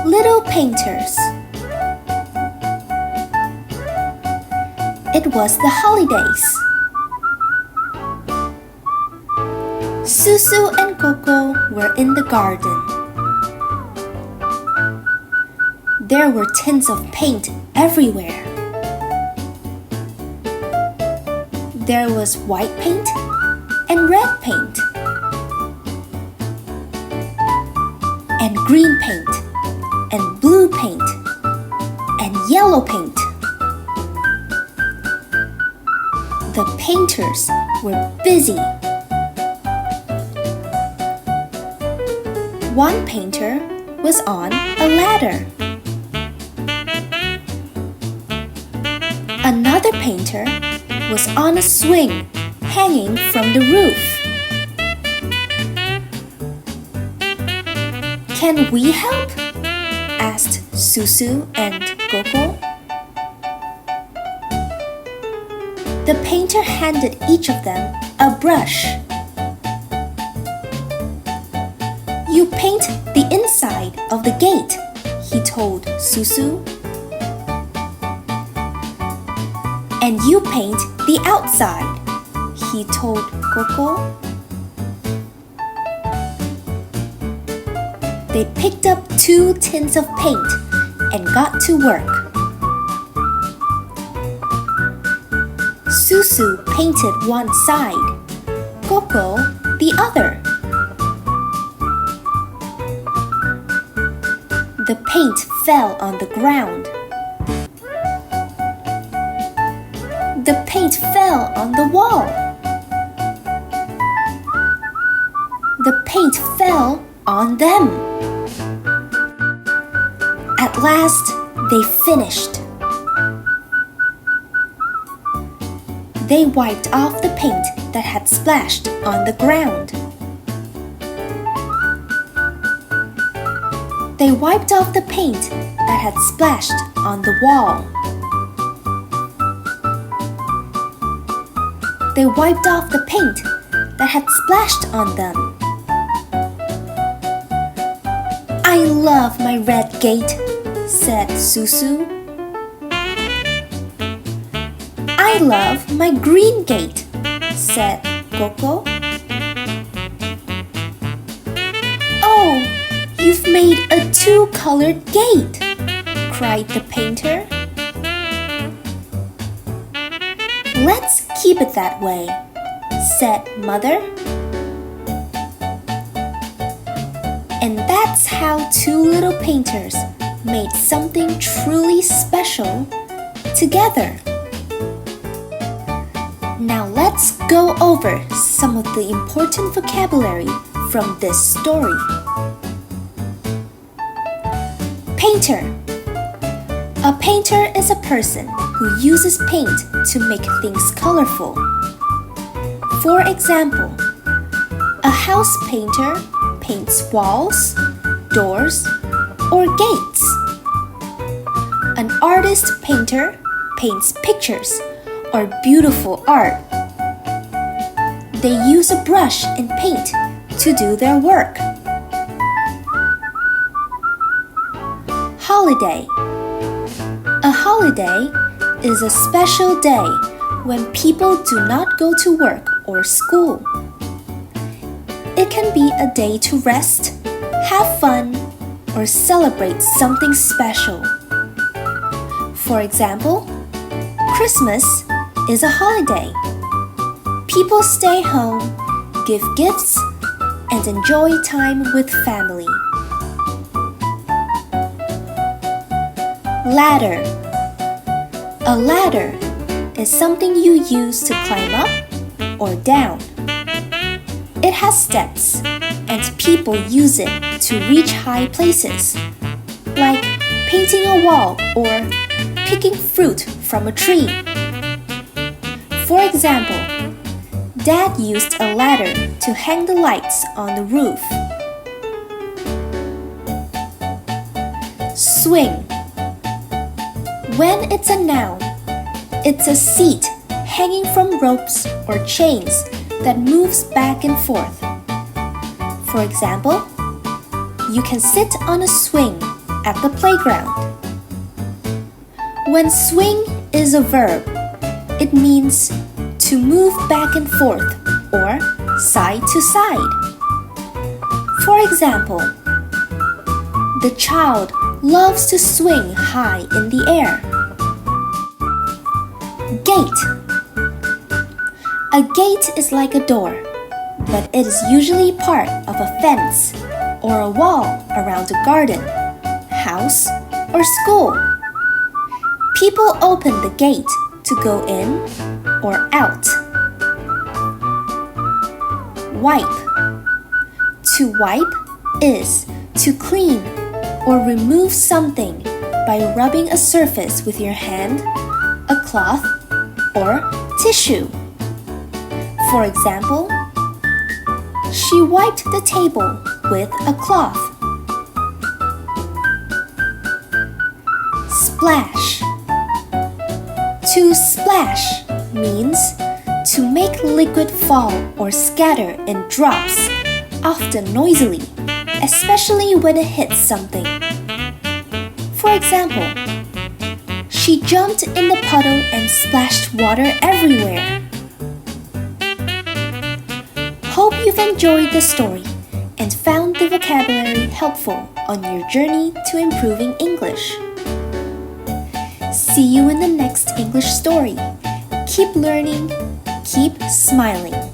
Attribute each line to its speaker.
Speaker 1: Little painters. It was the holidays. Susu and Coco were in the garden. There were tins of paint everywhere. There was white paint and red paint, and green paint, and blue paint, and yellow paint. The painters were busy. One painter was on a ladder. Another painter was on a swing hanging from the roof. "Can we help?" asked Susu and Coco. The painter handed each of them a brush. "You paint the inside of the gate," he told Susu. "And you paint the outside," he told Coco. They picked up 2 tins of paint and got to work. Susu painted one side, Coco the other. The paint fell on the ground. The paint fell on the wall. The paint fell on them. At last, they finished. They wiped off the paint that had splashed on the ground. They wiped off the paint that had splashed on the wall. They wiped off the paint that had splashed on them. "I love my red gate," said Susu. "I love my green gate," said Coco. "Oh, you've made a 2-colored gate," cried the painter. "Let's keep it that way," said Mother. And that's how 2 little painters made something truly special together. Now let's go over some of the important vocabulary from this story. Painter. A painter is a person who uses paint to make things colorful. For example, a house painter paints walls, doors, or gates. An artist painter paints pictures or beautiful art. They use a brush and paint to do their work. Holiday. A holiday is a special day when people do not go to work or school. It can be a day to rest, have fun, or celebrate something special. For example, Christmas is a holiday. People stay home, give gifts, and enjoy time with family. Ladder. A ladder is something you use to climb up or down. It has steps, and people use it to reach high places, like painting a wall or picking fruit from a tree. For example, Dad used a ladder to hang the lights on the roof. Swing. When it's a noun, it's a seat hanging from ropes or chains that moves back and forth. For example, you can sit on a swing at the playground. When swing is a verb, it means to move back and forth or side to side. For example, the child loves to swing high in the air. Gate. A gate is like a door, but it is usually part of a fence or a wall around a garden, house, or school. People open the gate to go in or out. Wipe. To wipe is to clean or remove something by rubbing a surface with your hand, a cloth, or tissue. For example, she wiped the table with a cloth. Splash. To splash means to make liquid fall or scatter in drops, often noisily, especially when it hits something. For example, she jumped in the puddle and splashed water everywhere. Hope you've enjoyed the story and found the vocabulary helpful on your journey to improving English. See you in the next English story. Keep learning, keep smiling.